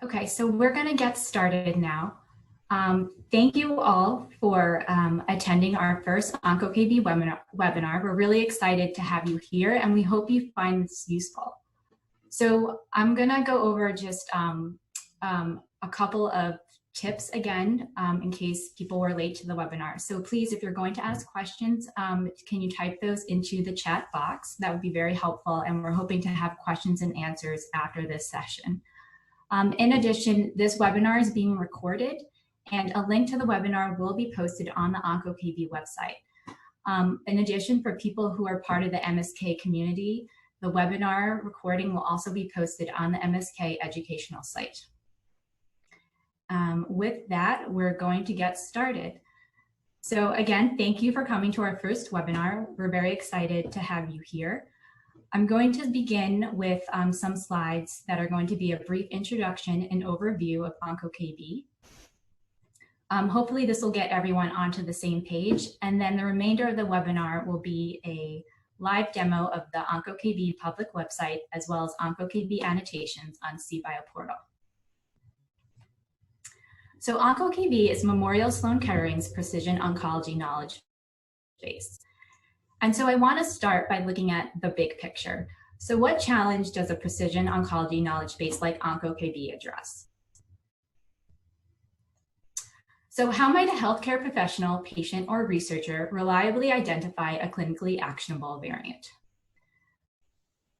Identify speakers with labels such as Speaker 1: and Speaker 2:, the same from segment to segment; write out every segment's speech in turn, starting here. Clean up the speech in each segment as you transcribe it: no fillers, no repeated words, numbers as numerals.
Speaker 1: Okay, so we're going to get started now. Thank you all for attending our first OncoKB webinar. We're really excited to have you here, and we hope you find this useful. So I'm going to go over just a couple of tips again, in case people were late to the webinar. So please, if you're going to ask questions, can you type those into the chat box? That would be very helpful, and we're hoping to have questions and answers after this session. In addition, this webinar is being recorded, and a link to the webinar will be posted on the OncoKB website. In addition, for people who are part of the MSK community, the webinar recording will also be posted on the MSK educational site. With that, we're going to get started. So again, thank you for coming to our first webinar. We're very excited to have you here. I'm going to begin with some slides that are going to be a brief introduction and overview of OncoKB. Hopefully this will get everyone onto the same page, and then the remainder of the webinar will be a live demo of the OncoKB public website, as well as OncoKB annotations on CBio portal. So OncoKB is Memorial Sloan Kettering's precision oncology knowledge base. And so I want to start by looking at the big picture. So what challenge does a precision oncology knowledge base like OncoKB address? So how might a healthcare professional, patient, or researcher reliably identify a clinically actionable variant?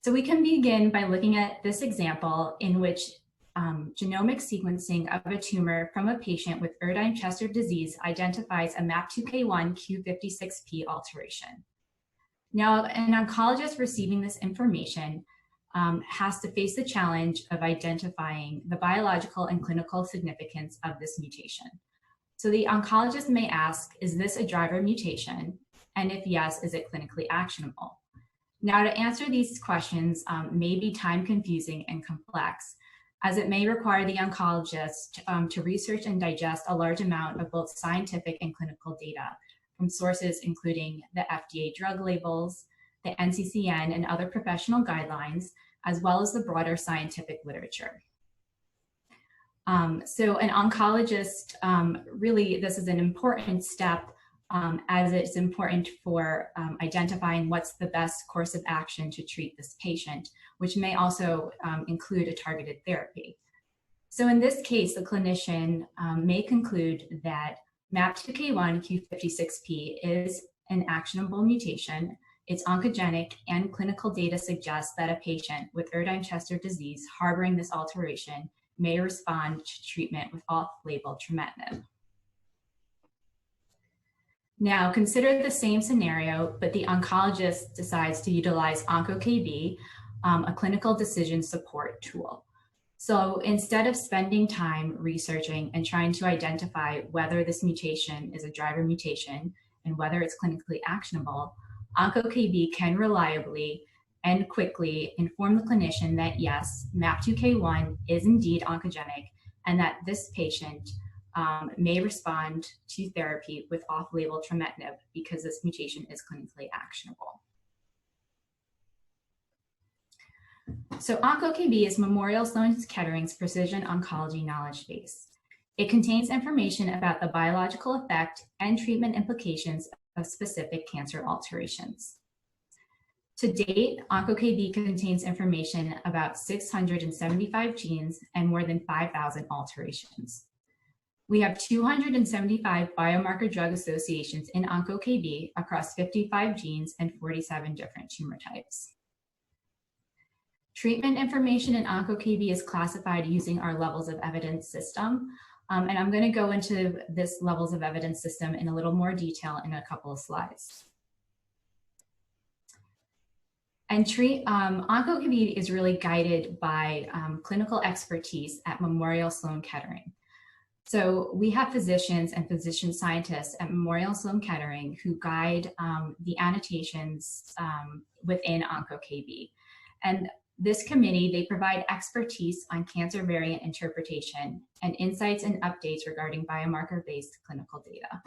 Speaker 1: So we can begin by looking at this example in which genomic sequencing of a tumor from a patient with Erdheim-Chester disease identifies a MAP2K1 Q56P alteration. Now, an oncologist receiving this information has to face the challenge of identifying the biological and clinical significance of this mutation. So the oncologist may ask, is this a driver mutation? And if yes, is it clinically actionable? Now, to answer these questions may be time consuming and complex, as it may require the oncologist to research and digest a large amount of both scientific and clinical data from sources including the FDA drug labels, the NCCN, and other professional guidelines, as well as the broader scientific literature. So an oncologist, really, this is an important step as it's important for identifying what's the best course of action to treat this patient, which may also include a targeted therapy. So in this case, the clinician may conclude that MAP2K1 Q56P is an actionable mutation. It's oncogenic, and clinical data suggests that a patient with Erdheim-Chester disease harboring this alteration may respond to treatment with off-label trametinib. Now, consider the same scenario, but the oncologist decides to utilize OncoKB, a clinical decision support tool. So instead of spending time researching and trying to identify whether this mutation is a driver mutation and whether it's clinically actionable, OncoKB can reliably and quickly inform the clinician that yes, MAP2K1 is indeed oncogenic, and that this patient may respond to therapy with off-label trametinib because this mutation is clinically actionable. So OncoKB is Memorial Sloan Kettering's precision oncology knowledge base. It contains information about the biological effect and treatment implications of specific cancer alterations. To date, OncoKB contains information about 675 genes and more than 5,000 alterations. We have 275 biomarker drug associations in OncoKB across 55 genes and 47 different tumor types. Treatment information in OncoKB is classified using our levels of evidence system. And I'm going to go into this levels of evidence system in a little more detail in a couple of slides. And OncoKB is really guided by clinical expertise at Memorial Sloan Kettering. So we have physicians and physician scientists at Memorial Sloan Kettering who guide the annotations within OncoKB. And this committee, they provide expertise on cancer variant interpretation and insights and updates regarding biomarker-based clinical data.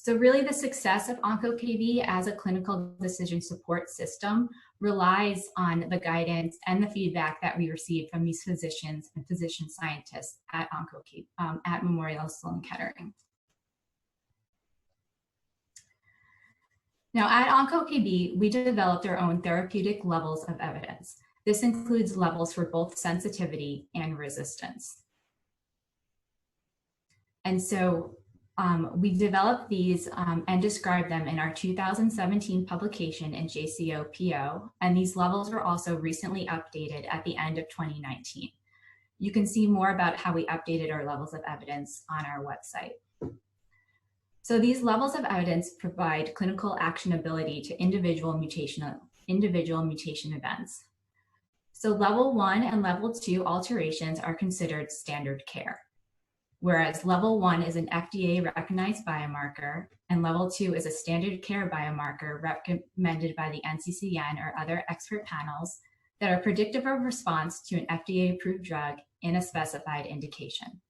Speaker 1: So really the success of OncoKB as a clinical decision support system relies on the guidance and the feedback that we receive from these physicians and physician scientists at OncoKB, at Memorial Sloan Kettering. Now at OncoKB, we developed our own therapeutic levels of evidence. This includes levels for both sensitivity and resistance. And so we developed these and described them in our 2017 publication in JCO-PO, and these levels were also recently updated at the end of 2019. You can see more about how we updated our levels of evidence on our website. So these levels of evidence provide clinical actionability to individual mutation events. So level 1 and level 2 alterations are considered standard care, whereas level 1 is an FDA recognized biomarker and level 2 is a standard care biomarker recommended by the NCCN or other expert panels that are predictive of response to an FDA approved drug in a specified indication.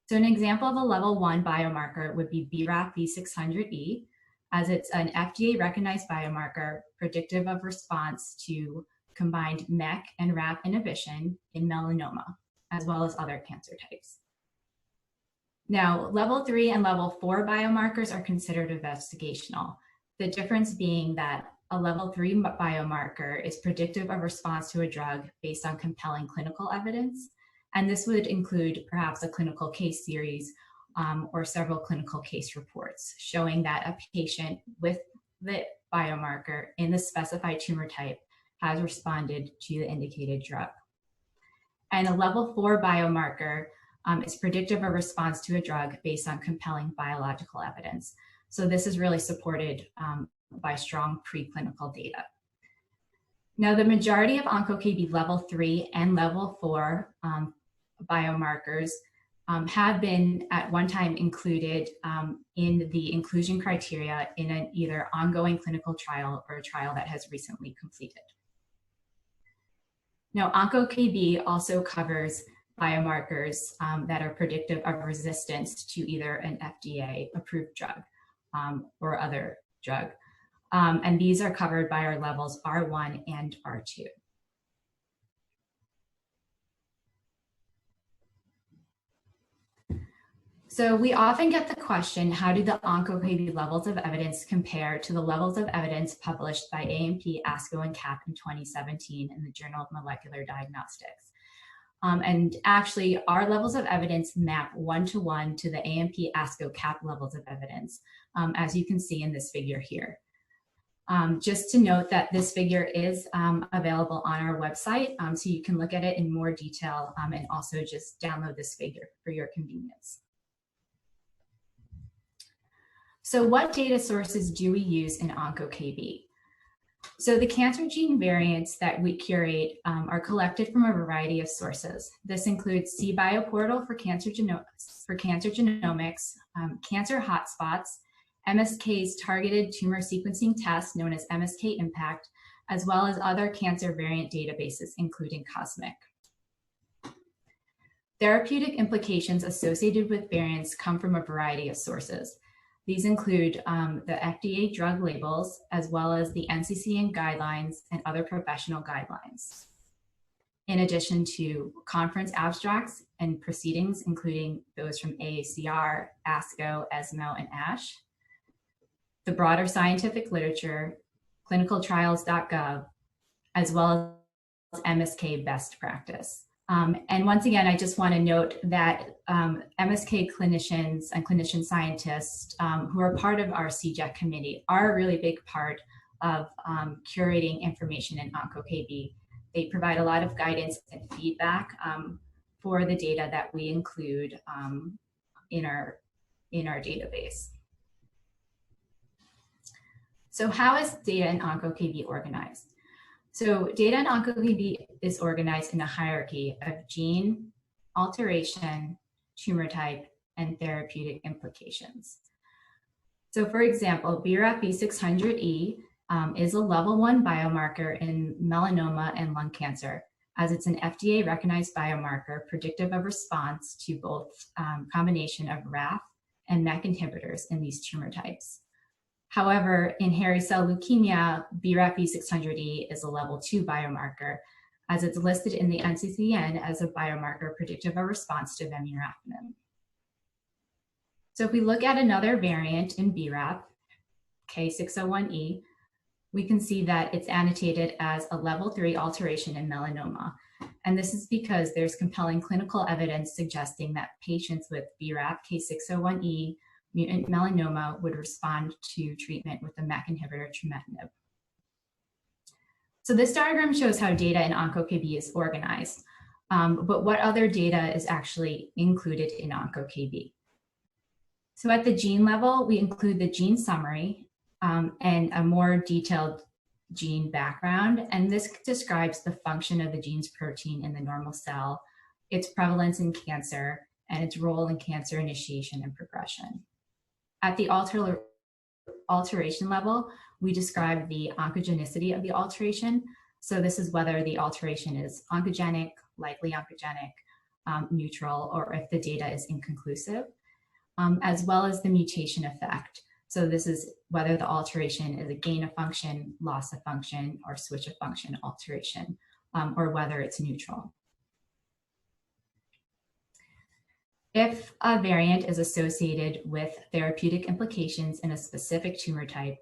Speaker 1: So an example of a level 1 biomarker would be BRAF V600E, as it's an FDA recognized biomarker predictive of response to combined MEK and RAF inhibition in melanoma, as well as other cancer types. Now, level 3 and level 4 biomarkers are considered investigational. The difference being that a level 3 biomarker is predictive of response to a drug based on compelling clinical evidence. And this would include perhaps a clinical case series or several clinical case reports showing that a patient with the biomarker in the specified tumor type has responded to the indicated drug. And a level 4 biomarker is predictive of response to a drug based on compelling biological evidence. So this is really supported by strong preclinical data. Now, the majority of OncoKB level 3 and level 4 biomarkers have been at one time included in the inclusion criteria in an either ongoing clinical trial or a trial that has recently completed. Now, OncoKB also covers biomarkers that are predictive of resistance to either an FDA approved drug or other drug. And these are covered by our levels R1 and R2. So we often get the question, how do the OncoKB levels of evidence compare to the levels of evidence published by AMP, ASCO, and CAP in 2017 in the Journal of Molecular Diagnostics? And actually, our levels of evidence map one-to-one to the AMP, ASCO, CAP levels of evidence, as you can see in this figure here. Just to note that this figure is available on our website, so you can look at it in more detail and also just download this figure for your convenience. So what data sources do we use in OncoKB? So the cancer gene variants that we curate are collected from a variety of sources. This includes cBioportal for cancer genomics, cancer hotspots, MSK's targeted tumor sequencing test known as MSK Impact, as well as other cancer variant databases, including COSMIC. Therapeutic implications associated with variants come from a variety of sources. These include the FDA drug labels, as well as the NCCN guidelines and other professional guidelines. In addition to conference abstracts and proceedings, including those from AACR, ASCO, ESMO, and ASH, the broader scientific literature, clinicaltrials.gov, as well as MSK best practice. And once again, I just want to note that MSK clinicians and clinician scientists who are part of our CJEC committee are a really big part of curating information in OncoKB. They provide a lot of guidance and feedback for the data that we include in our database. So how is data in OncoKB organized? So data in OncoKB is organized in a hierarchy of gene, alteration, tumor type, and therapeutic implications. So for example, BRAF V600E is a level 1 biomarker in melanoma and lung cancer, as it's an FDA recognized biomarker predictive of response to both combination of RAF and MEK inhibitors in these tumor types. However, in hairy cell leukemia, BRAF V600E is a level 2 biomarker, as it's listed in the NCCN as a biomarker predictive of response to vemurafenib. So if we look at another variant in BRAF, K601E, we can see that it's annotated as a level 3 alteration in melanoma. And this is because there's compelling clinical evidence suggesting that patients with BRAF K601E mutant melanoma would respond to treatment with the MEK inhibitor trametinib. So this diagram shows how data in OncoKB is organized, but what other data is actually included in OncoKB? So at the gene level, we include the gene summary and a more detailed gene background, and this describes the function of the gene's protein in the normal cell, its prevalence in cancer, and its role in cancer initiation and progression. At the alteration level, we describe the oncogenicity of the alteration. So this is whether the alteration is oncogenic, likely oncogenic, neutral, or if the data is inconclusive, as well as the mutation effect. So this is whether the alteration is a gain of function, loss of function, or switch of function alteration, or whether it's neutral. If a variant is associated with therapeutic implications in a specific tumor type,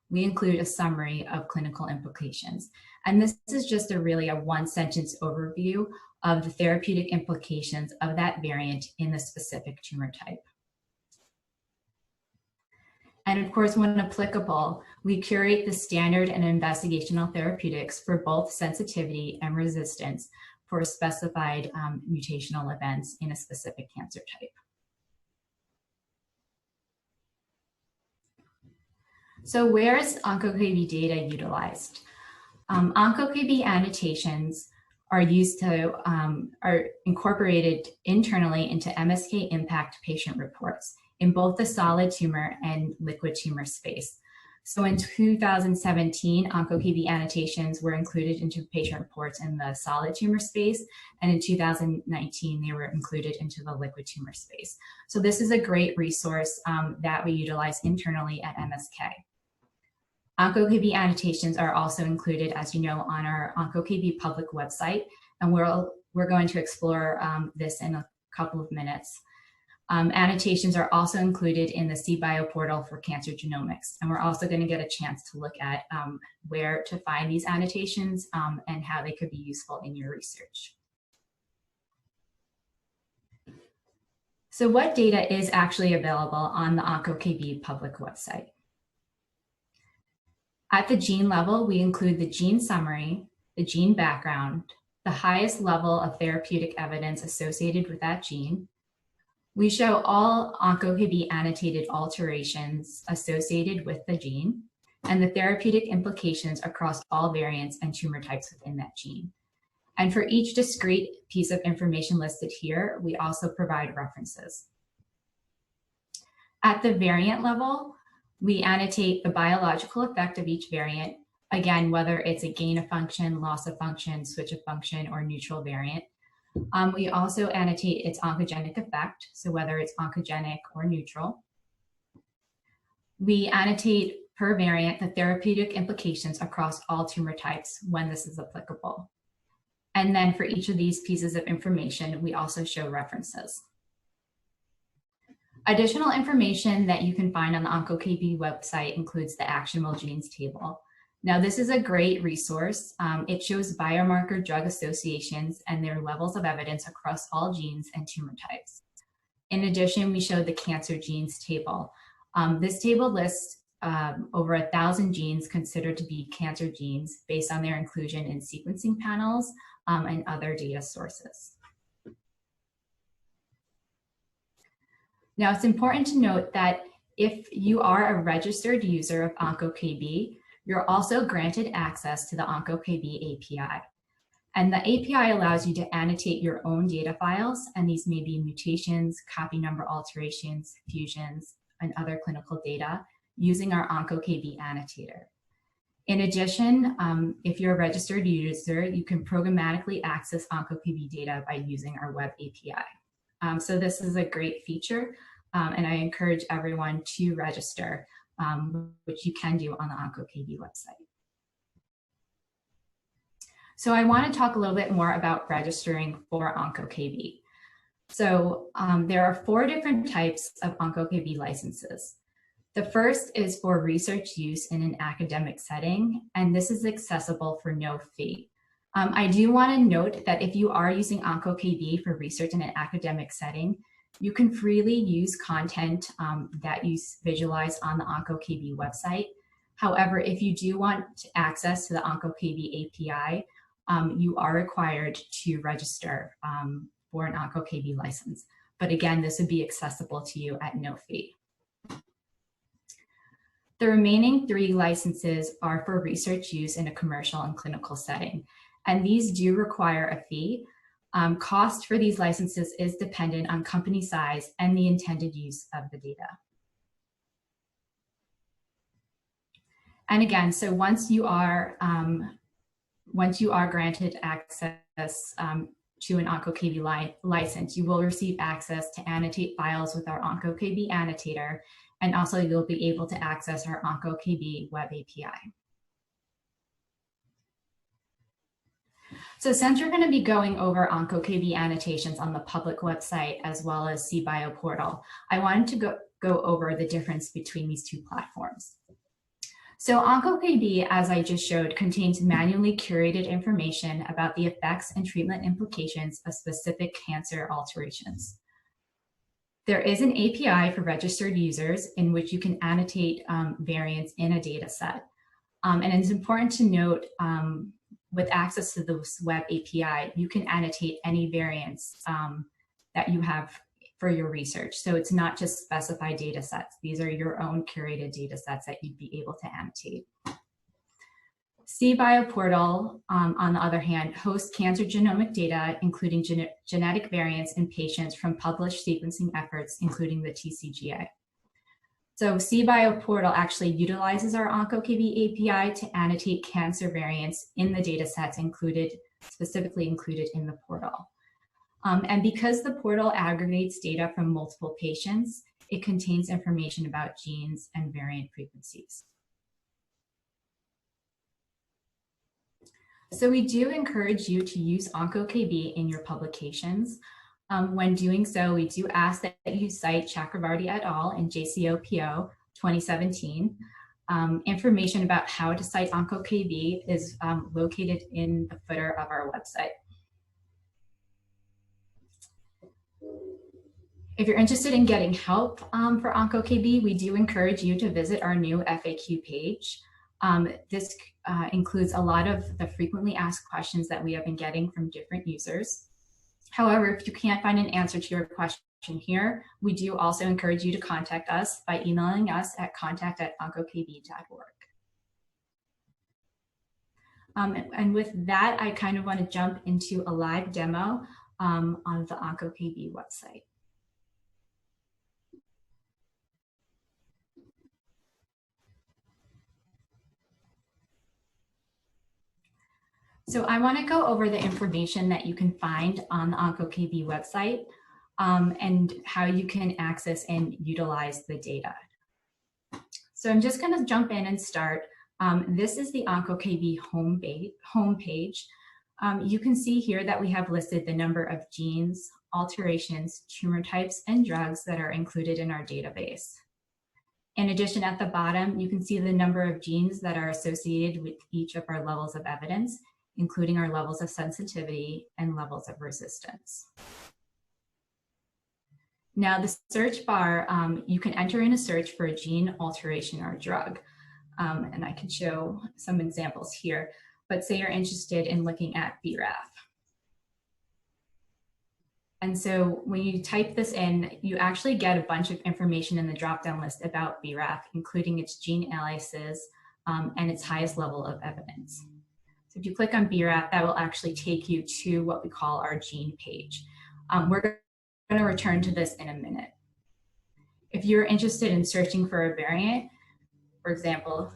Speaker 1: we include a summary of clinical implications. And this is just a one-sentence overview of the therapeutic implications of that variant in the specific tumor type. And of course, when applicable, we curate the standard and investigational therapeutics for both sensitivity and resistance for specified mutational events in a specific cancer type. So where is OncoKB data utilized? OncoKB annotations are incorporated internally into MSK Impact patient reports in both the solid tumor and liquid tumor space. So in 2017, OncoKB annotations were included into patient reports in the solid tumor space, and in 2019, they were included into the liquid tumor space. So this is a great resource that we utilize internally at MSK. OncoKB annotations are also included, as you know, on our OncoKB public website, and we're going to explore this in a couple of minutes. Annotations are also included in the CBio portal for cancer genomics, and we're also going to get a chance to look at where to find these annotations and how they could be useful in your research. So what data is actually available on the OncoKB public website? At the gene level, we include the gene summary, the gene background, the highest level of therapeutic evidence associated with that gene. We show all OncoKB annotated alterations associated with the gene and the therapeutic implications across all variants and tumor types within that gene. And for each discrete piece of information listed here, we also provide references. At the variant level, we annotate the biological effect of each variant, again, whether it's a gain of function, loss of function, switch of function, or neutral variant. We also annotate its oncogenic effect, so whether it's oncogenic or neutral. We annotate per variant the therapeutic implications across all tumor types when this is applicable. And then for each of these pieces of information, we also show references. Additional information that you can find on the OncoKB website includes the actionable genes table. Now, this is a great resource. It shows biomarker drug associations and their levels of evidence across all genes and tumor types. In addition, we show the cancer genes table. This table lists over 1,000 genes considered to be cancer genes based on their inclusion in sequencing panels and other data sources. Now, it's important to note that if you are a registered user of OncoKB, you're also granted access to the OncoKB API. And the API allows you to annotate your own data files, and these may be mutations, copy number alterations, fusions, and other clinical data using our OncoKB annotator. In addition, if you're a registered user, you can programmatically access OncoKB data by using our web API. So this is a great feature and I encourage everyone to register, which you can do on the OncoKB website. So I want to talk a little bit more about registering for OncoKB. So there are 4 different types of OncoKB licenses. The first is for research use in an academic setting, and this is accessible for no fee. I do want to note that if you are using OncoKB for research in an academic setting, you can freely use content that you visualize on the OncoKB website. However, if you do want access to the OncoKB API, you are required to register for an OncoKB license. But again, this would be accessible to you at no fee. The remaining 3 licenses are for research use in a commercial and clinical setting, and these do require a fee. Cost for these licenses is dependent on company size and the intended use of the data. And again, so once you are granted access to an OncoKB license, you will receive access to annotate files with our OncoKB annotator, and also you'll be able to access our OncoKB web API. So since we're going to be going over OncoKB annotations on the public website as well as CBio portal, I wanted to go over the difference between these 2 platforms. So OncoKB, as I just showed, contains manually curated information about the effects and treatment implications of specific cancer alterations. There is an API for registered users in which you can annotate variants in a data set. And it's important to note, with access to this web API, you can annotate any variants that you have for your research. So it's not just specified data sets. These are your own curated data sets that you'd be able to annotate. CBio portal, on the other hand, hosts cancer genomic data, including genetic variants in patients from published sequencing efforts, including the TCGA. So CBio portal actually utilizes our OncoKB API to annotate cancer variants in the data sets specifically included in the portal. And because the portal aggregates data from multiple patients, it contains information about genes and variant frequencies. So we do encourage you to use OncoKB in your publications. When doing so, we do ask that you cite Chakravarty et al. In JCOPO 2017. Information about how to cite OncoKB is located in the footer of our website. If you're interested in getting help for OncoKB, we do encourage you to visit our new FAQ page. This includes a lot of the frequently asked questions that we have been getting from different users. However, if you can't find an answer to your question here, we do also encourage you to contact us by emailing us at contact@oncokb.org. And with that, I kind of want to jump into a live demo on the OncoKB website. So I want to go over the information that you can find on the OncoKB website and how you can access and utilize the data. So I'm just going to jump in and start. This is the OncoKB homepage. You can see here that we have listed the number of genes, alterations, tumor types, and drugs that are included in our database. In addition, at the bottom, you can see the number of genes that are associated with each of our levels of evidence, including our levels of sensitivity and levels of resistance. Now, the search bar, you can enter in a search for a gene, alteration, or drug. And I can show some examples here, but say you're interested in looking at BRAF. And so when you type this in, you actually get a bunch of information in the drop-down list about BRAF, including its gene aliases and its highest level of evidence. So if you click on BRAF, that will actually take you to what we call our gene page. We're going to return to this in a minute. If you're interested in searching for a variant, for example,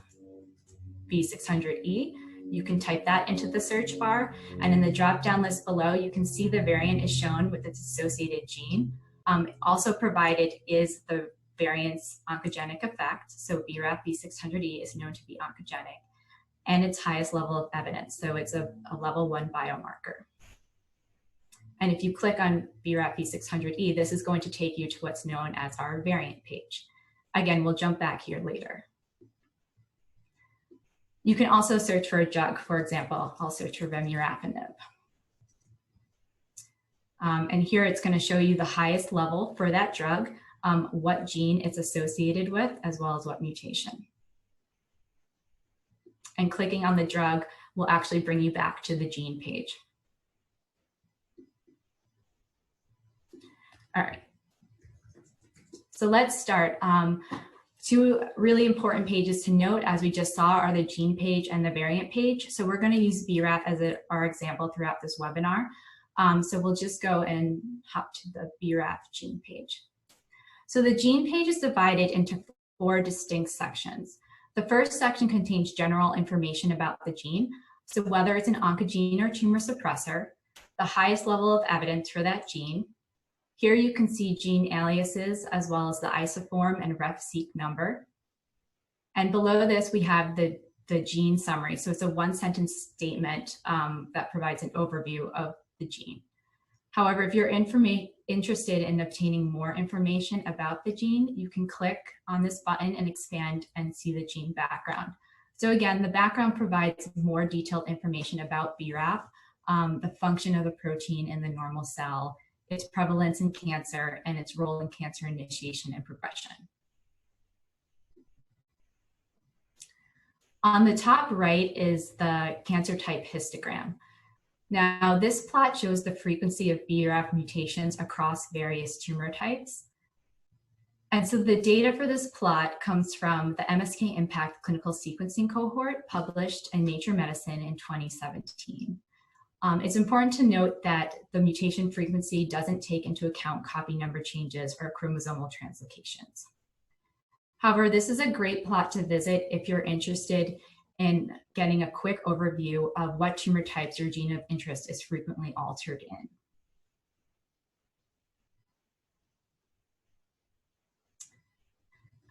Speaker 1: B600E, you can type that into the search bar, and in the drop-down list below, you can see the variant is shown with its associated gene. Also provided is the variant's oncogenic effect. So BRAF V600E is known to be oncogenic, and its highest level of evidence. So it's a level 1 biomarker. And if you click on BRAF V600E, this is going to take you to what's known as our variant page. Again, we'll jump back here later. You can also search for a drug. For example, I'll search for vemurafenib. And here it's going to show you the highest level for that drug, what gene it's associated with, as well as what mutation. And clicking on the drug will actually bring you back to the gene page. All right. So let's start. Two really important pages to note, as we just saw, are the gene page and the variant page. So we're going to use BRAF as our example throughout this webinar. So we'll just go and hop to the BRAF gene page. So the gene page is divided into 4 distinct sections. The first section contains general information about the gene. So whether it's an oncogene or tumor suppressor, the highest level of evidence for that gene. Here you can see gene aliases as well as the isoform and ref-seq number. And below this, we have the gene summary. So it's a 1-sentence statement that provides an overview of the gene. However, if you're interested in obtaining more information about the gene, you can click on this button and expand and see the gene background. So again, the background provides more detailed information about BRAF, the function of the protein in the normal cell, its prevalence in cancer, and its role in cancer initiation and progression. On the top right is the cancer type histogram. Now, this plot shows the frequency of BRAF mutations across various tumor types. And so the data for this plot comes from the MSK Impact clinical sequencing cohort published in Nature Medicine in 2017. It's important to note that the mutation frequency doesn't take into account copy number changes or chromosomal translocations. However, this is a great plot to visit if you're interested in getting a quick overview of what tumor types your gene of interest is frequently altered in.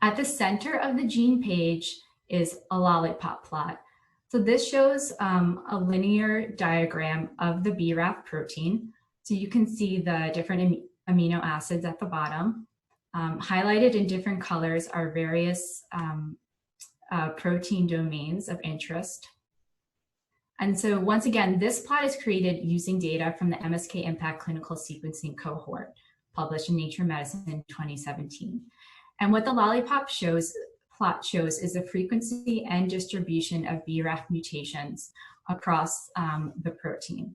Speaker 1: At the center of the gene page is a lollipop plot. So this shows a linear diagram of the BRAF protein. So you can see the different amino acids at the bottom. Highlighted in different colors are various protein domains of interest. And so once again, this plot is created using data from the MSK Impact clinical sequencing cohort published in Nature Medicine in 2017. And what the lollipop plot shows is the frequency and distribution of BRAF mutations across the protein.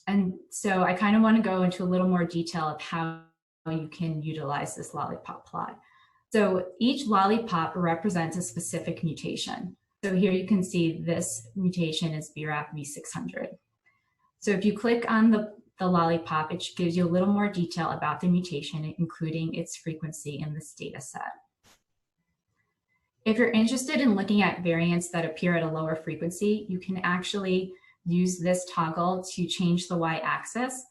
Speaker 1: And so I kind of want to go into a little more detail of how you can utilize this lollipop plot. So each lollipop represents a specific mutation. So here you can see this mutation is BRAF V600. So if you click on the lollipop, it gives you a little more detail about the mutation, including its frequency in this data set. If you're interested in looking at variants that appear at a lower frequency, you can actually use this toggle to change the y-axis.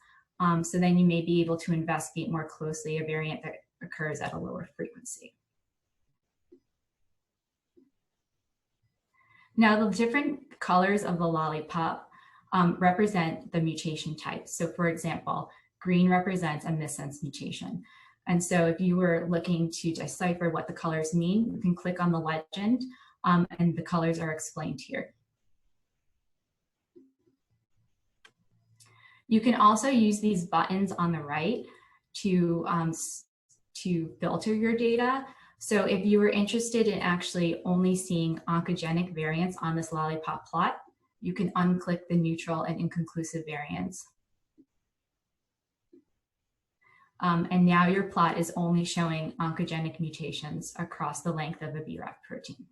Speaker 1: So then you may be able to investigate more closely a variant that occurs at a lower frequency. Now, the different colors of the lollipop represent the mutation type. So for example, green represents a missense mutation. And so if you were looking to decipher what the colors mean, you can click on the legend and the colors are explained here. You can also use these buttons on the right to filter your data. So if you were interested in actually only seeing oncogenic variants on this lollipop plot, you can unclick the neutral and inconclusive variants. And now your plot is only showing oncogenic mutations across the length of the BRAF protein.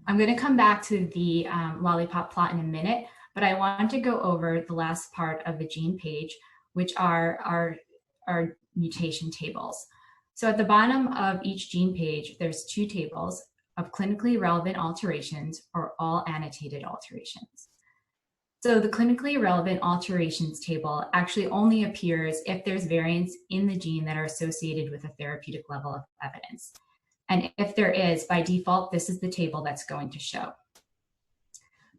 Speaker 1: I'm going to come back to the lollipop plot in a minute, but I want to go over the last part of the gene page, which are our mutation tables. So at the bottom of each gene page, there's 2 tables of clinically relevant alterations or all annotated alterations. So the clinically relevant alterations table actually only appears if there's variants in the gene that are associated with a therapeutic level of evidence. And if there is, by default, this is the table that's going to show.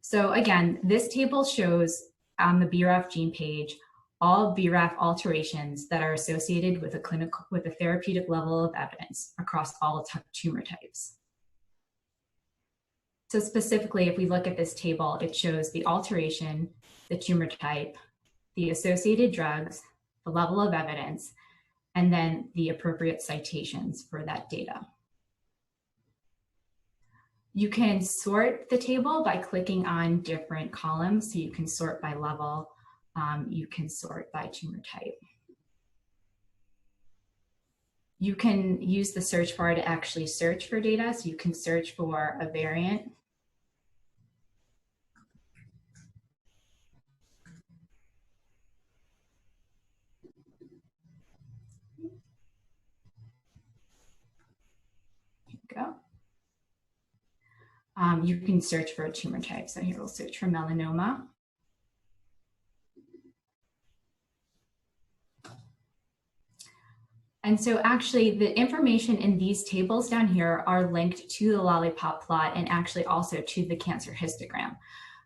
Speaker 1: So again, this table shows on the BRAF gene page all BRAF alterations that are associated with a therapeutic level of evidence across all tumor types. So specifically, if we look at this table, it shows the alteration, the tumor type, the associated drugs, the level of evidence, and then the appropriate citations for that data. You can sort the table by clicking on different columns. So you can sort by level, you can sort by tumor type. You can use the search bar to actually search for data. So you can search for a variant. Go. You can search for a tumor type. So here we'll search for melanoma. And so actually the information in these tables down here are linked to the lollipop plot and actually also to the cancer histogram.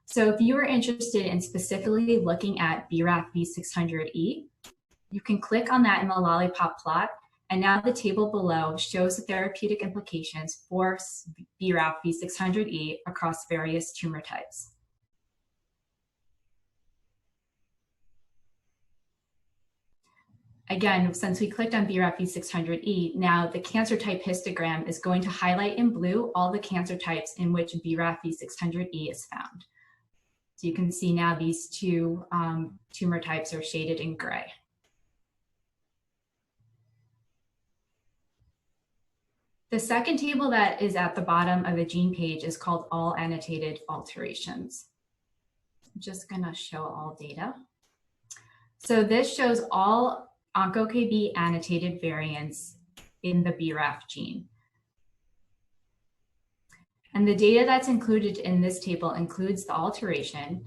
Speaker 1: So if you are interested in specifically looking at BRAF V600E, you can click on that in the lollipop plot. And now the table below shows the therapeutic implications for BRAF V600E across various tumor types. Again, since we clicked on BRAF V600E, now the cancer type histogram is going to highlight in blue all the cancer types in which BRAF V600E is found. So you can see now these two tumor types are shaded in gray. The second table that is at the bottom of the gene page is called all annotated alterations. I'm just going to show all data. So this shows all OncoKB annotated variants in the BRAF gene. And the data that's included in this table includes the alteration,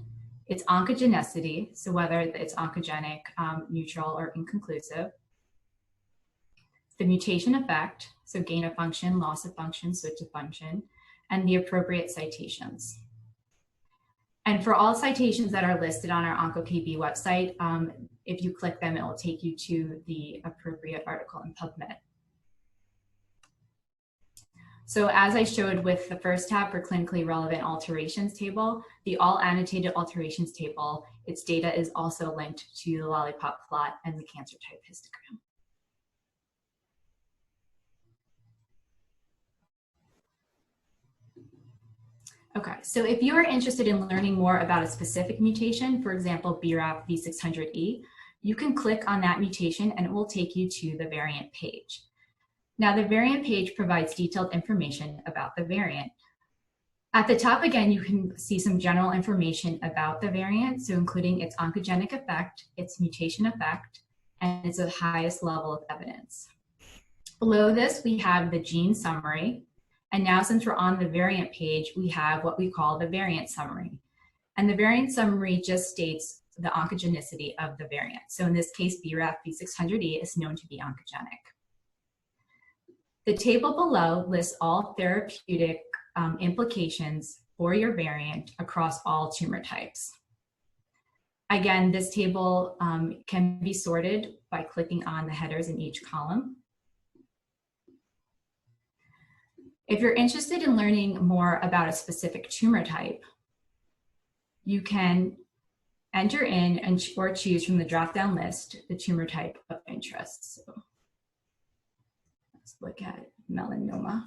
Speaker 1: its oncogenicity, so whether it's oncogenic, neutral, or inconclusive, the mutation effect, so gain of function, loss of function, switch of function, and the appropriate citations. And for all citations that are listed on our OncoKB website, if you click them, it will take you to the appropriate article in PubMed. So as I showed with the first tab for clinically relevant alterations table, the all annotated alterations table, its data is also linked to the lollipop plot and the cancer type histogram. Okay, so if you are interested in learning more about a specific mutation, for example, BRAF V600E, you can click on that mutation and it will take you to the variant page. Now, the variant page provides detailed information about the variant. At the top, again, you can see some general information about the variant, so including its oncogenic effect, its mutation effect, and its highest level of evidence. Below this, we have the gene summary. And now, since we're on the variant page, we have what we call the variant summary. And the variant summary just states the oncogenicity of the variant. So in this case, BRAF V600E is known to be oncogenic. The table below lists all therapeutic implications for your variant across all tumor types. Again, this table can be sorted by clicking on the headers in each column. If you're interested in learning more about a specific tumor type, you can enter in or choose from the drop-down list the tumor type of interest. So let's look at melanoma.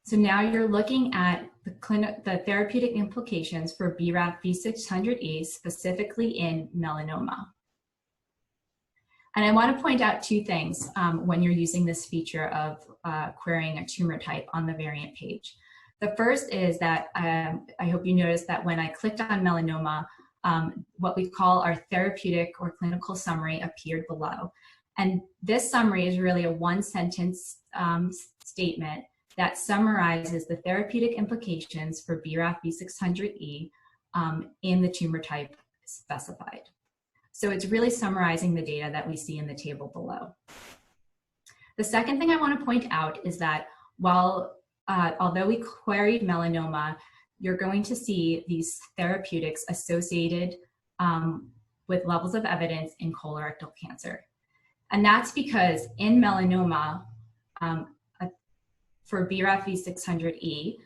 Speaker 1: So now you're looking at the therapeutic implications for BRAF V600E, specifically in melanoma. And I want to point out two things when you're using this feature of querying a tumor type on the variant page. The first is that I hope you noticed that when I clicked on melanoma, what we call our therapeutic or clinical summary appeared below. And this summary is really a one-sentence statement that summarizes the therapeutic implications for BRAF V600E in the tumor type specified. So it's really summarizing the data that we see in the table below. The second thing I want to point out is that although we queried melanoma, you're going to see these therapeutics associated with levels of evidence in colorectal cancer. And that's because in melanoma, for BRAF V600E,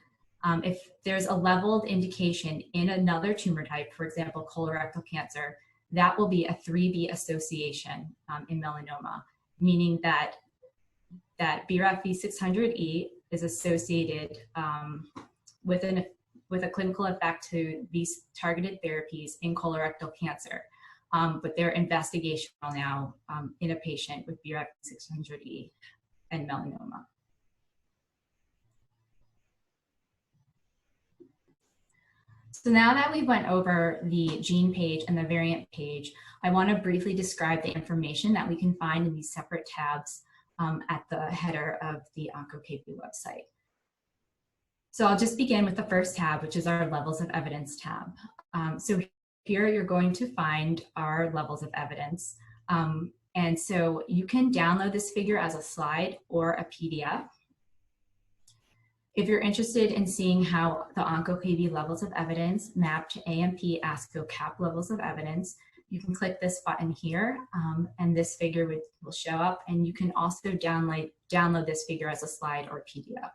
Speaker 1: if there's a leveled indication in another tumor type, for example, colorectal cancer, that will be a 3B association in melanoma, meaning that BRAF V600E is associated with a clinical effect to these targeted therapies in colorectal cancer, but they're investigational now in a patient with BRAF V600E and melanoma. So now that we went over the gene page and the variant page, I want to briefly describe the information that we can find in these separate tabs at the header of the OncoKB website. So I'll just begin with the first tab, which is our levels of evidence tab. So here you're going to find our levels of evidence. And so you can download this figure as a slide or a PDF. If you're interested in seeing how the OncoKB levels of evidence map to AMP ASCO CAP levels of evidence, you can click this button here, and this figure will show up, and you can also download this figure as a slide or PDF.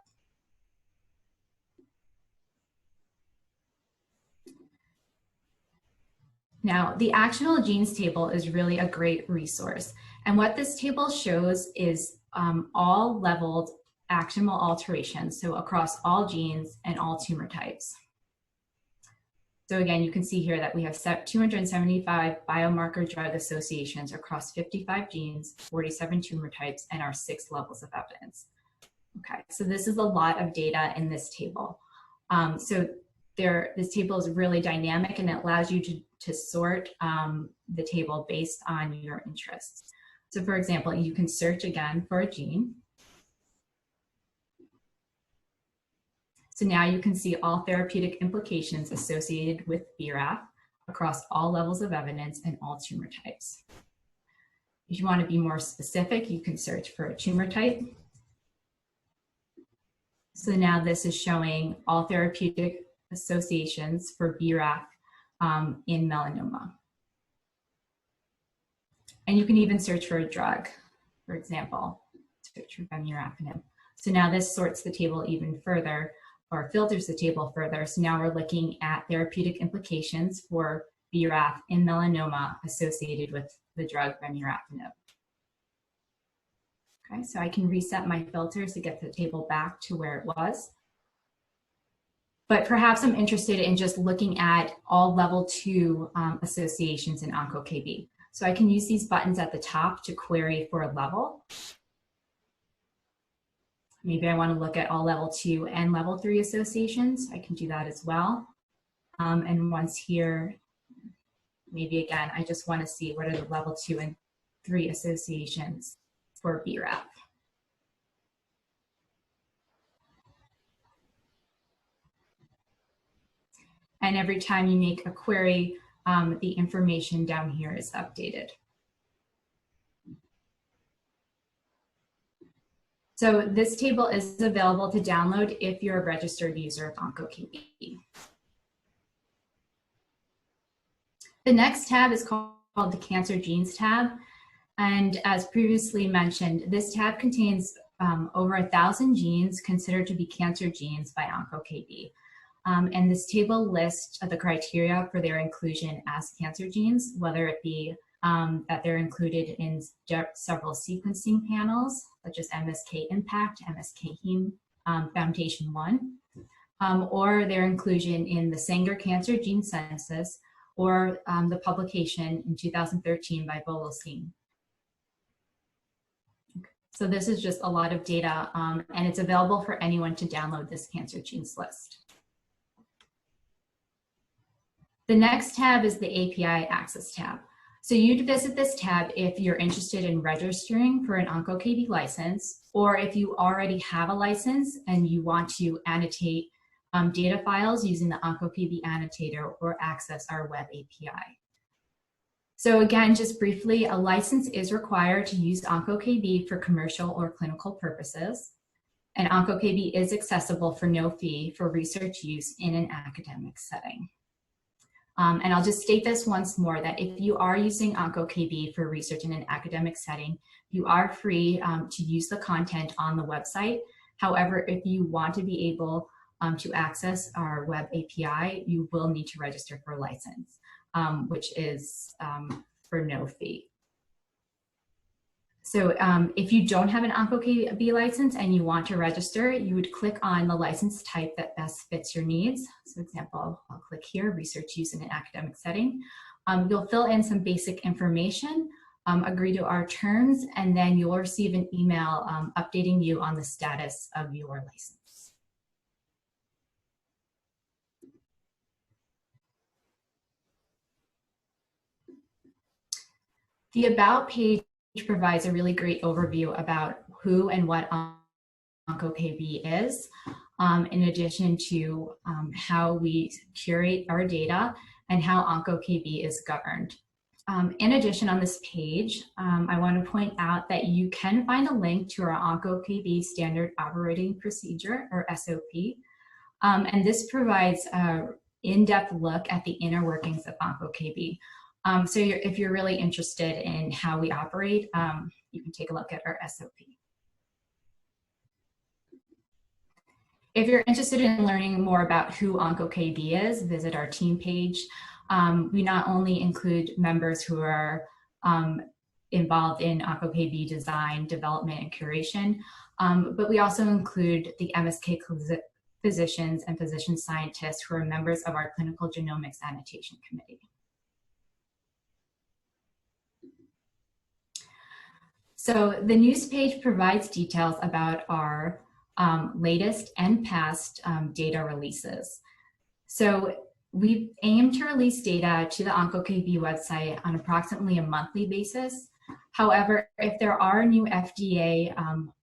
Speaker 1: Now, the actionable genes table is really a great resource, and what this table shows is all leveled actionable alterations, so across all genes and all tumor types. So again, you can see here that we have 275 biomarker drug associations across 55 genes, 47 tumor types, and our 6 levels of evidence. Okay, so this is a lot of data in this table. This table is really dynamic, and it allows you to sort the table based on your interests. So for example, you can search again for a gene. So now you can see all therapeutic implications associated with BRAF across all levels of evidence and all tumor types. If you want to be more specific, you can search for a tumor type. So now this is showing all therapeutic associations for BRAF in melanoma. And you can even search for a drug, for example, search for vemurafenib. So now this sorts the table even further, or filters the table further. So now we're looking at therapeutic implications for BRAF in melanoma associated with the drug vemurafenib. Okay, so I can reset my filters to get the table back to where it was. But perhaps I'm interested in just looking at all level 2 associations in OncoKB. So I can use these buttons at the top to query for a level. Maybe I want to look at all level 2 and level 3 associations. I can do that as well. And once here, maybe again, I just want to see what are the level 2 and 3 associations for BRAF. And every time you make a query, the information down here is updated. So this table is available to download if you're a registered user of OncoKB. The next tab is called the Cancer Genes tab. And as previously mentioned, this tab contains over 1,000 genes considered to be cancer genes by OncoKB. And this table lists the criteria for their inclusion as cancer genes, whether it be that they're included in several sequencing panels, such as MSK Impact, MSK Heme Foundation 1, or their inclusion in the Sanger Cancer Gene Census, or the publication in 2013 by Bolestein. So this is just a lot of data, and it's available for anyone to download this cancer genes list. The next tab is the API Access tab. So you'd visit this tab if you're interested in registering for an OncoKB license, or if you already have a license and you want to annotate data files using the OncoKB annotator or access our web API. So again, just briefly, a license is required to use OncoKB for commercial or clinical purposes, and OncoKB is accessible for no fee for research use in an academic setting. And I'll just state this once more, that if you are using OncoKB for research in an academic setting, you are free to use the content on the website. However, if you want to be able to access our web API, you will need to register for a license, which is for no fee. So if you don't have an OncoKB license and you want to register, you would click on the license type that best fits your needs. So for example, I'll click here, research use in an academic setting. You'll fill in some basic information, agree to our terms, and then you'll receive an email updating you on the status of your license. The About page provides a really great overview about who and what OncoKB is, in addition to how we curate our data and how OncoKB is governed. In addition, on this page, I want to point out that you can find a link to our OncoKB Standard Operating Procedure, or SOP, and this provides an in-depth look at the inner workings of OncoKB. So if you're really interested in how we operate, you can take a look at our SOP. If you're interested in learning more about who OncoKB is, visit our team page. We not only include members who are involved in OncoKB design, development, and curation, but we also include the MSK physicians and physician scientists who are members of our Clinical Genomics Annotation Committee. So the news page provides details about our latest and past data releases. So we aim to release data to the OncoKB website on approximately a monthly basis. However, if there are new FDA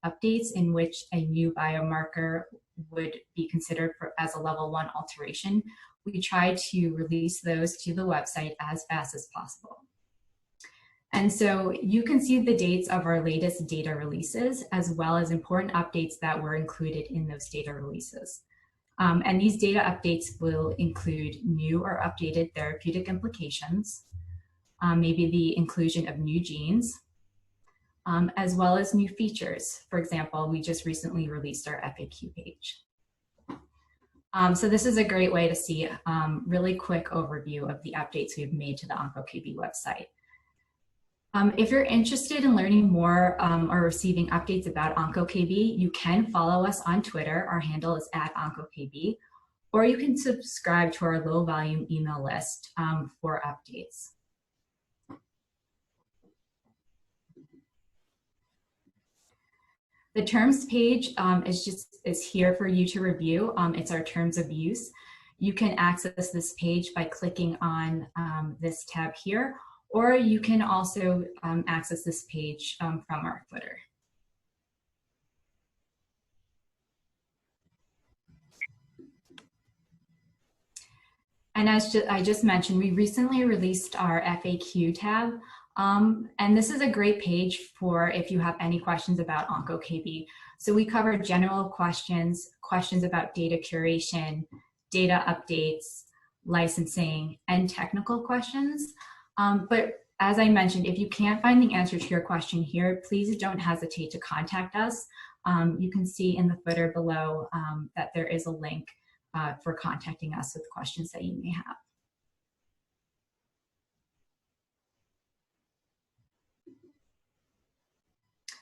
Speaker 1: updates in which a new biomarker would be considered as a level 1 alteration, we try to release those to the website as fast as possible. And so you can see the dates of our latest data releases, as well as important updates that were included in those data releases. And these data updates will include new or updated therapeutic implications, maybe the inclusion of new genes, as well as new features. For example, we just recently released our FAQ page. So this is a great way to see a really quick overview of the updates we've made to the OncoKB website. If you're interested in learning more or receiving updates about OncoKB, you can follow us on Twitter. Our handle is @OncoKB, or you can subscribe to our low volume email list for updates. The terms page is here for you to review. It's our terms of use. You can access this page by clicking on this tab here, or you can also access this page from our footer. And as I just mentioned, we recently released our FAQ tab. And this is a great page for if you have any questions about OncoKB. So we cover general questions, questions about data curation, data updates, licensing, and technical questions. But as I mentioned, if you can't find the answer to your question here, please don't hesitate to contact us. You can see in the footer below that there is a link for contacting us with questions that you may have.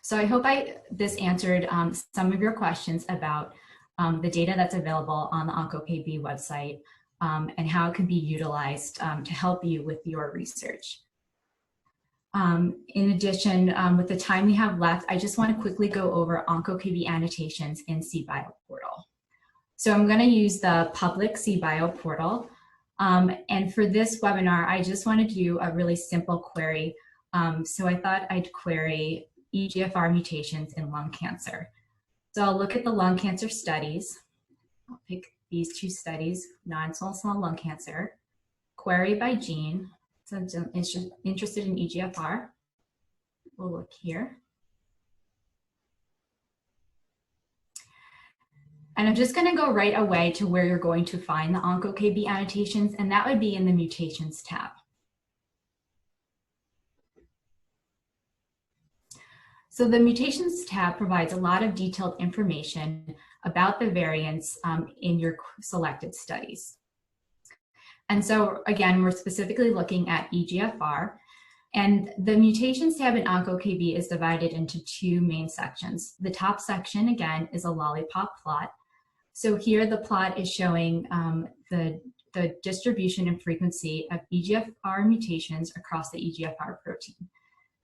Speaker 1: So I hope this answered some of your questions about the data that's available on the OncoKB website and how it can be utilized to help you with your research. In addition, with the time we have left, I just want to quickly go over OncoKB annotations in CBio portal. So I'm going to use the public CBio portal. And for this webinar, I just want to do a really simple query. So I thought I'd query EGFR mutations in lung cancer. So I'll look at the lung cancer studies. I'll pick these two studies, non-small cell lung cancer, query by gene. So I'm interested in EGFR. We'll look here. And I'm just going to go right away to where you're going to find the OncoKB annotations, and that would be in the Mutations tab. So the Mutations tab provides a lot of detailed information about the variants in your selected studies. And so again, we're specifically looking at EGFR, and the Mutations tab in OncoKB is divided into two main sections. The top section, again, is a lollipop plot. So here the plot is showing the distribution and frequency of EGFR mutations across the EGFR protein.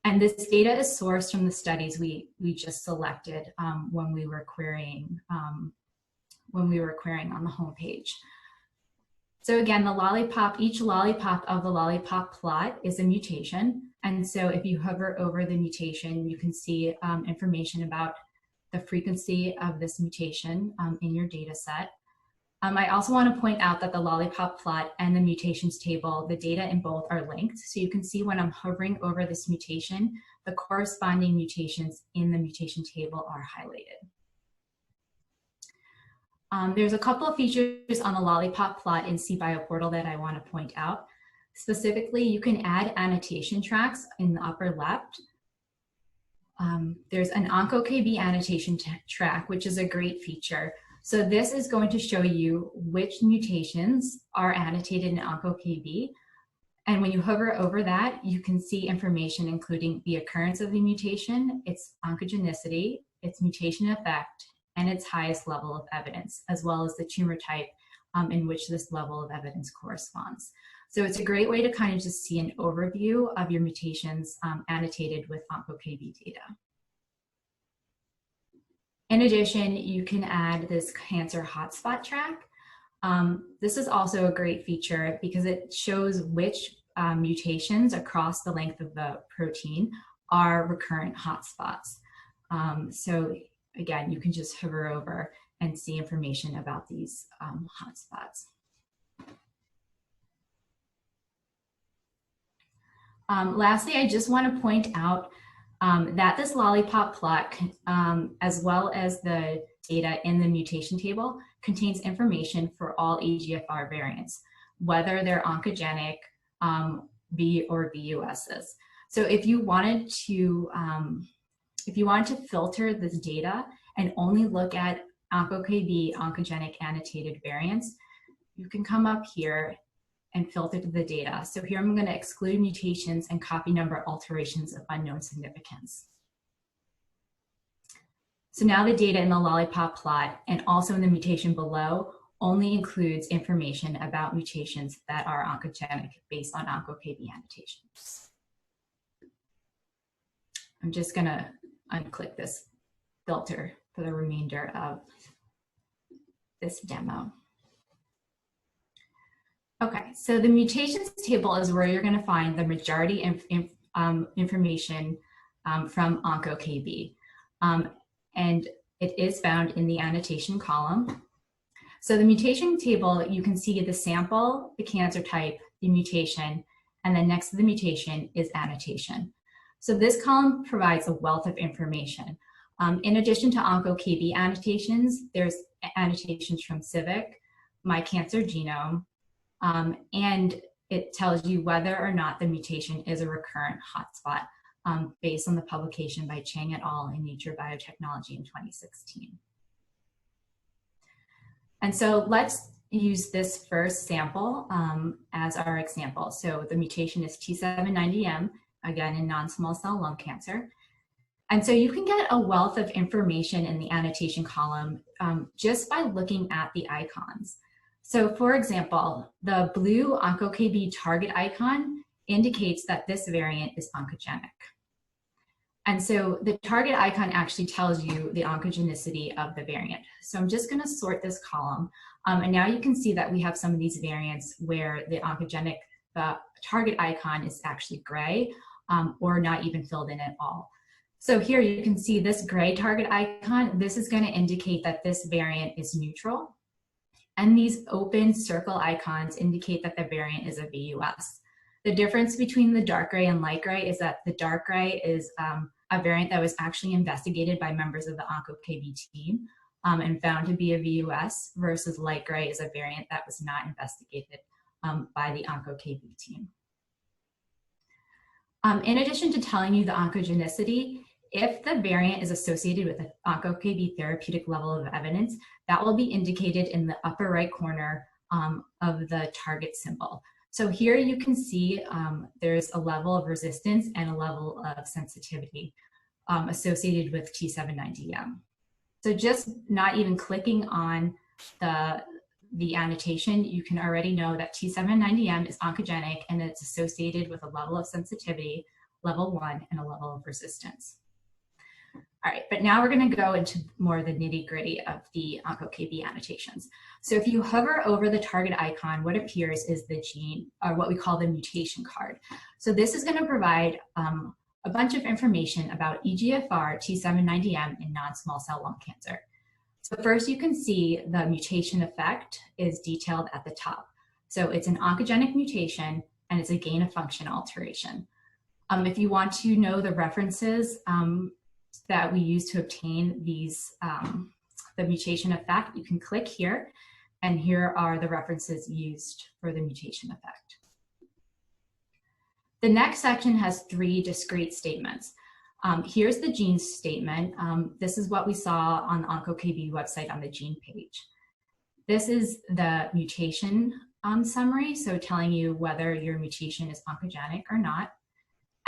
Speaker 1: And this data is sourced from the studies we just selected when we were querying on the home page. So again, the lollipop, each lollipop of the lollipop plot is a mutation. And so if you hover over the mutation, you can see information about the frequency of this mutation in your data set. I also want to point out that the lollipop plot and the mutations table, the data in both are linked. So you can see when I'm hovering over this mutation, the corresponding mutations in the mutation table are highlighted. There's a couple of features on the lollipop plot in cBioPortal that I want to point out. Specifically, you can add annotation tracks in the upper left. There's an OncoKB annotation track, which is a great feature. So this is going to show you which mutations are annotated in OncoKB. And when you hover over that, you can see information including the occurrence of the mutation, its oncogenicity, its mutation effect, and its highest level of evidence, as well as the tumor type in which this level of evidence corresponds. So it's a great way to kind of just see an overview of your mutations annotated with OncoKB data. In addition, you can add this cancer hotspot track. This is also a great feature because it shows which mutations across the length of the protein are recurrent hotspots. So again, you can just hover over and see information about these hotspots. Lastly, I just want to point out that this lollipop plot, as well as the data in the mutation table, contains information for all EGFR variants, whether they're oncogenic, B or VUSs. So if you wanted to filter this data and only look at OncoKB oncogenic annotated variants, you can come up here and filter the data. So here I'm going to exclude mutations and copy number alterations of unknown significance. So now the data in the lollipop plot and also in the mutation below only includes information about mutations that are oncogenic based on OncoKB annotations. I'm just going to unclick this filter for the remainder of this demo. Okay, so the mutations table is where you're going to find the majority information from OncoKB. And it is found in the annotation column. So the mutation table, you can see the sample, the cancer type, the mutation, and then next to the mutation is annotation. So this column provides a wealth of information. In addition to OncoKB annotations, there's annotations from CIVIC, My Cancer Genome, and it tells you whether or not the mutation is a recurrent hotspot based on the publication by Chang et al. In Nature Biotechnology in 2016. And so let's use this first sample as our example. So the mutation is T790M, again in non-small cell lung cancer. And so you can get a wealth of information in the annotation column just by looking at the icons. So for example, the blue OncoKB target icon indicates that this variant is oncogenic. And so the target icon actually tells you the oncogenicity of the variant. So I'm just going to sort this column. And now you can see that we have some of these variants where the oncogenic target icon is actually gray or not even filled in at all. So here you can see this gray target icon. This is going to indicate that this variant is neutral. And these open circle icons indicate that the variant is a VUS. The difference between the dark gray and light gray is that the dark gray is a variant that was actually investigated by members of the OncoKB team and found to be a VUS, versus light gray is a variant that was not investigated by the OncoKB team. In addition to telling you the oncogenicity, if the variant is associated with an OncoKB therapeutic level of evidence, that will be indicated in the upper right corner of the target symbol. So here you can see there's a level of resistance and a level of sensitivity associated with T790M. So just not even clicking on the annotation, you can already know that T790M is oncogenic and it's associated with a level of sensitivity, level 1, and a level of resistance. All right, but now we're going to go into more of the nitty-gritty of the OncoKB annotations. So if you hover over the target icon, what appears is the gene, or what we call the mutation card. So this is going to provide a bunch of information about EGFR T790M in non-small cell lung cancer. So first you can see the mutation effect is detailed at the top. So it's an oncogenic mutation and it's a gain of function alteration. If you want to know the references that we use to obtain these, the mutation effect, you can click here, and here are the references used for the mutation effect. The next section has 3 discrete statements. Here's the gene statement. This is what we saw on the OncoKB website on the gene page. This is the mutation summary, so telling you whether your mutation is oncogenic or not.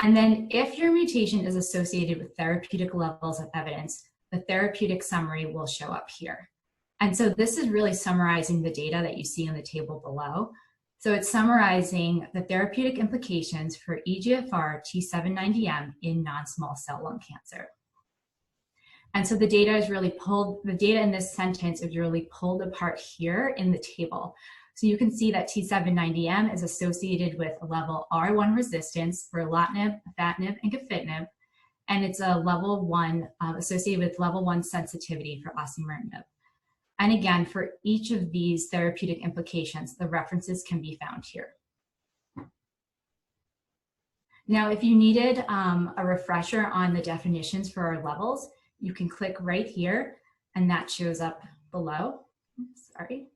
Speaker 1: And then if your mutation is associated with therapeutic levels of evidence, the therapeutic summary will show up here. And so this is really summarizing the data that you see in the table below. So it's summarizing the therapeutic implications for EGFR T790M in non-small cell lung cancer. And so the data is really pulled, the data in this sentence is really pulled apart here in the table. So you can see that T790M is associated with a level R1 resistance for erlotinib, afatinib, and gefitinib, and it's a level 1 associated with level 1 sensitivity for osimertinib. And again, for each of these therapeutic implications, the references can be found here. Now, if you needed a refresher on the definitions for our levels, you can click right here, and that shows up below. Sorry.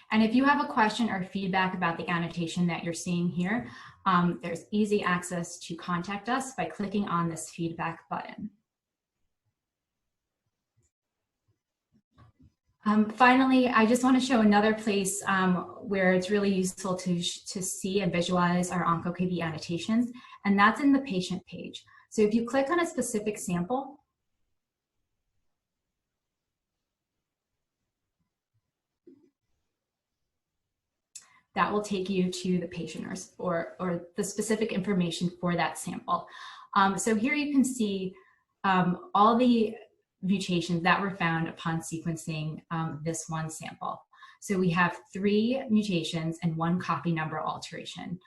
Speaker 1: And if you have a question or feedback about the annotation that you're seeing here, there's easy access to contact us by clicking on this feedback button. Finally, I just want to show another place where it's really useful to see and visualize our OncoKB annotations, and that's in the patient page. So if you click on a specific sample, that will take you to the patient or the specific information for that sample. So here you can see all the mutations that were found upon sequencing this one sample. So we have 3 mutations and 1 copy number alteration.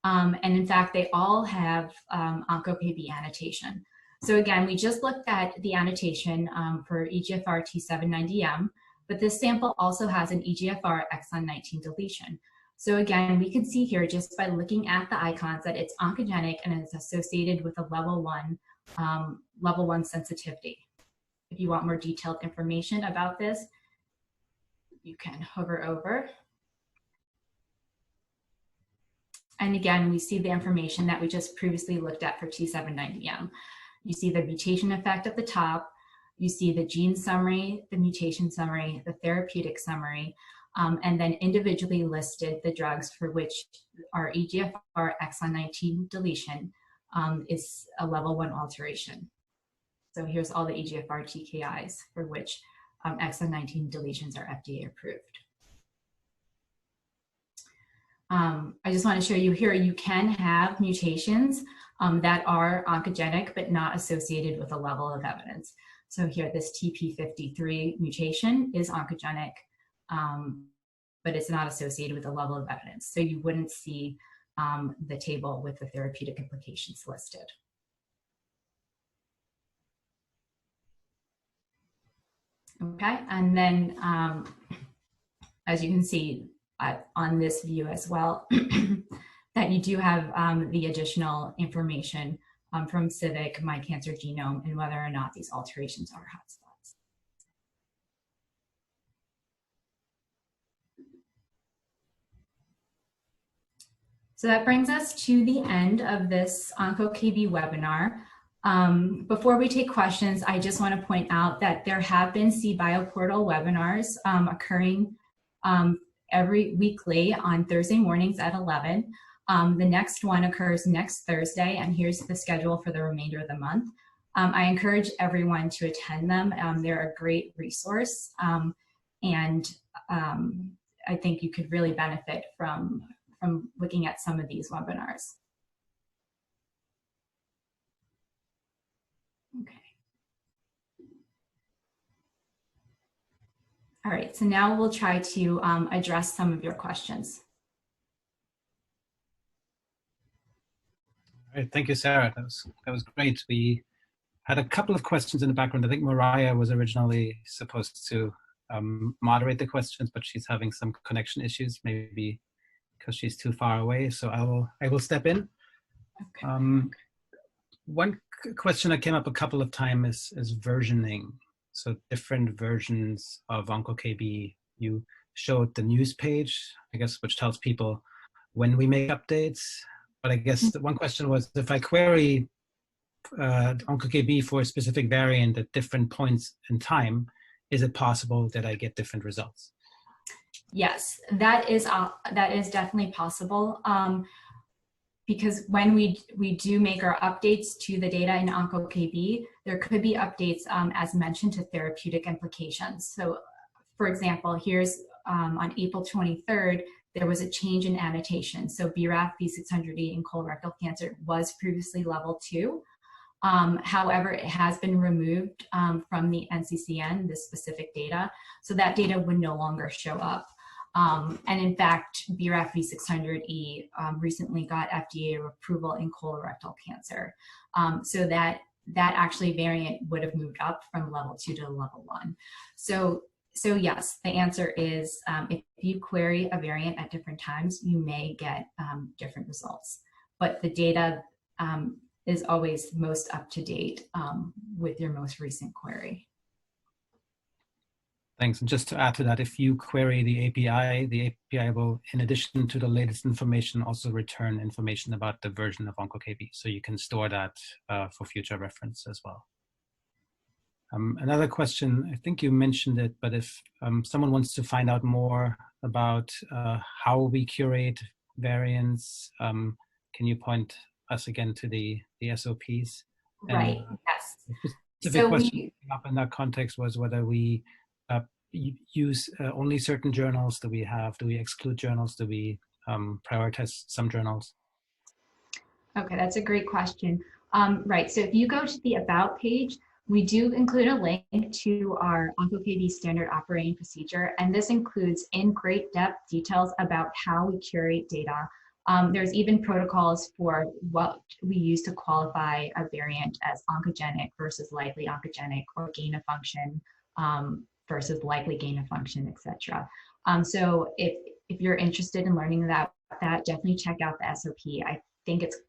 Speaker 1: And in fact, they all have OncoKB annotation. So again, we just looked at the annotation for EGFR T790M, but this sample also has an EGFR exon 19 deletion. So again, we can see here just by looking at the icons that it's oncogenic and it's associated with a level 1 sensitivity. If you want more detailed information about this, you can hover over. And again, we see the information that we just previously looked at for T790M. You see the mutation effect at the top, you see the gene summary, the mutation summary, the therapeutic summary, and then individually listed the drugs for which our EGFR exon 19 deletion is a level 1 alteration. So here's all the EGFR TKIs for which exon 19 deletions are FDA approved. I just want to show you here, you can have mutations that are oncogenic, but not associated with a level of evidence. So here, this TP53 mutation is oncogenic, but it's not associated with a level of evidence. So you wouldn't see the table with the therapeutic implications listed. Okay, and then as you can see on this view as well, that you do have the additional information from Civic, My Cancer Genome, and whether or not these alterations are hotspots. So that brings us to the end of this OncoKB webinar. Before we take questions, I just want to point out that there have been CBio portal webinars occurring every weekly on Thursday mornings at 11. The next one occurs next Thursday, and here's the schedule for the remainder of the month. I encourage everyone to attend them. They're a great resource, and I think you could really benefit from looking at some of these webinars. Okay. All right, so now we'll try to address some of your questions.
Speaker 2: All right, thank you, Sarah. That was great. We had a couple of questions in the background. I think Mariah was originally supposed to moderate the questions, but she's having some connection issues, maybe because she's too far away. So I will step in. Okay. One question that came up a couple of times is versioning. So different versions of OncoKB. You showed the news page, I guess, which tells people when we make updates. But I guess the one question was, if I query OncoKB for a specific variant at different points in time, is it possible that I get different results?
Speaker 1: Yes, that is definitely possible. Because when we do make our updates to the data in OncoKB, there could be updates, as mentioned, to therapeutic implications. So, for example, here's on April 23rd, there was a change in annotation. So BRAF V600E in colorectal cancer was previously level 2. However, it has been removed from the NCCN, this specific data. So that data would no longer show up. And in fact, BRAF V600E recently got FDA approval in colorectal cancer. So that actually variant would have moved up from level 2 to level 1. So yes, the answer is if you query a variant at different times, you may get different results. But the data is always most up to date with your most recent query.
Speaker 2: Thanks. And just to add to that, if you query the API will, in addition to the latest information, also return information about the version of OncoKB. So you can store that for future reference as well. Another question, I think you mentioned it, but if someone wants to find out more about how we curate variants, can you point us again to the SOPs?
Speaker 1: Right,
Speaker 2: and,
Speaker 1: yes.
Speaker 2: The specific question up in that context was whether we use only certain journals. Do we exclude journals? Do we prioritize some journals?
Speaker 1: Okay, that's a great question. Right, so if you go to the About page, we do include a link to our OncoKB standard operating procedure, and this includes in great depth details about how we curate data. There's even protocols for what we use to qualify a variant as oncogenic versus likely oncogenic, or gain of function versus likely gain of function, etc. So if you're interested in learning that, definitely check out the SOP. I think it's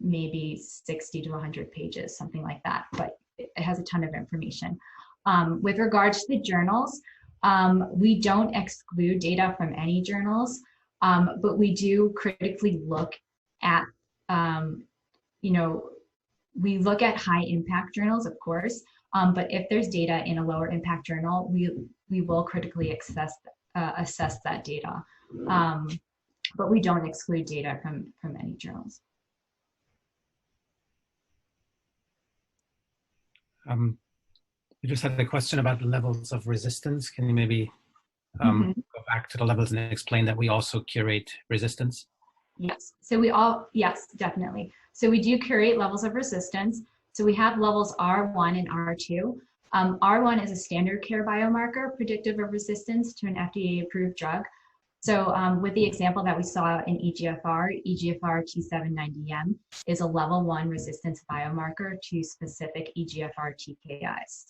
Speaker 1: maybe 60 to 100 pages, something like that, but it has a ton of information. With regards to the journals, we don't exclude data from any journals, but we do critically look at, we look at high impact journals, of course, but if there's data in a lower impact journal, we will critically assess that data. But we don't exclude data from any journals.
Speaker 2: We just had a question about levels of resistance. Can you maybe go back to the levels and explain that we also curate resistance?
Speaker 1: Yes, yes, definitely. So we do curate levels of resistance. So we have levels R1 and R2. R1 is a standard care biomarker predictive of resistance to an FDA-approved drug. So with the example that we saw in EGFR, EGFR T790M is a level 1 resistance biomarker to specific EGFR TKIs.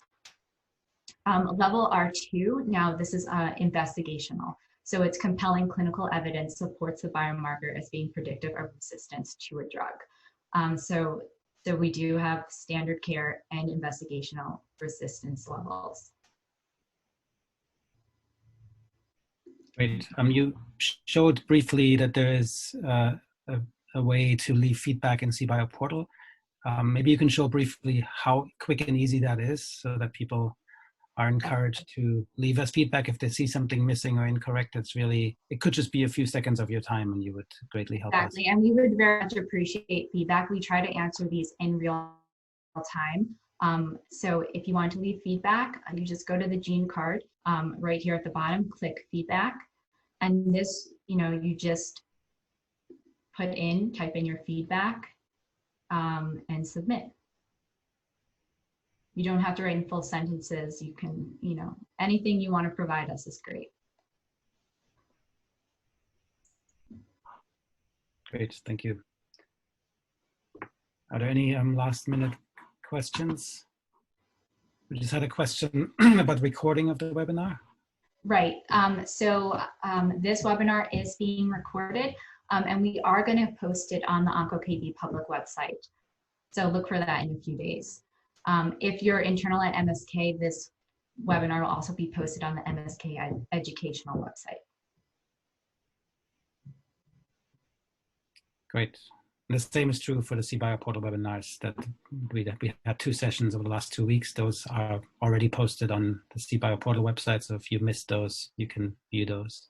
Speaker 1: Level R2, now this is investigational. So it's compelling clinical evidence supports the biomarker as being predictive of resistance to a drug. So we do have standard care and investigational resistance levels.
Speaker 2: Great. You showed briefly that there is a way to leave feedback in CBio portal. Maybe you can show briefly how quick and easy that is so that people are encouraged to leave us feedback if they see something missing or incorrect. It could just be a few seconds of your time and you would greatly help us.
Speaker 1: Exactly, and we would very much appreciate feedback. We try to answer these in real time. So if you want to leave feedback, you just go to the gene card right here at the bottom, click feedback. And this, you just type in your feedback and submit. You don't have to write in full sentences. You can, anything you want to provide us is great.
Speaker 2: Great, thank you. Are there any last minute questions? We just had a question about recording of the webinar.
Speaker 1: Right, this webinar is being recorded and we are going to post it on the OncoKB public website. So look for that in a few days. If you're internal at MSK, this webinar will also be posted on the MSK educational website.
Speaker 2: Great. The same is true for the CBio portal webinars that we had 2 sessions over the last 2 weeks. Those are already posted on the CBio portal website. So if you missed those, you can view those.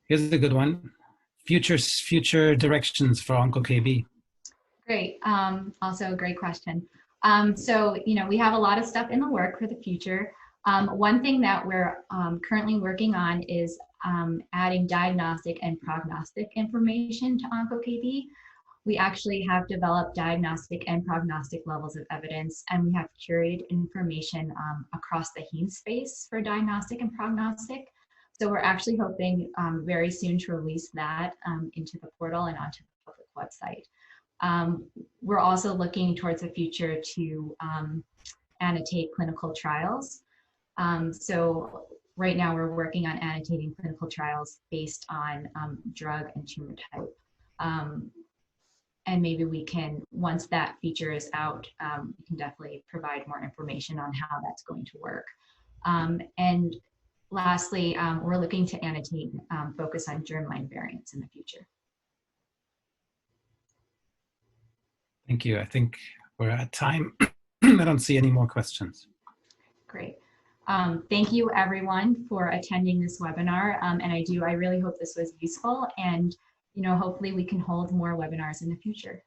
Speaker 2: Here's a good one. Future directions for OncoKB.
Speaker 1: Great. Also a great question. So, we have a lot of stuff in the work for the future. One thing that we're currently working on is adding diagnostic and prognostic information to OncoKB. We actually have developed diagnostic and prognostic levels of evidence, and we have curated information across the heme space for diagnostic and prognostic. So we're actually hoping very soon to release that into the portal and onto the public website. We're also looking towards the future to annotate clinical trials. So right now we're working on annotating clinical trials based on drug and tumor type. And maybe we can, once that feature is out, we can definitely provide more information on how that's going to work. And lastly, we're looking to annotate, focus on germline variants in the future.
Speaker 2: Thank you. I think we're at time. I don't see any more questions.
Speaker 1: Great. Thank you everyone for attending this webinar. And I really hope this was useful, and hopefully we can hold more webinars in the future.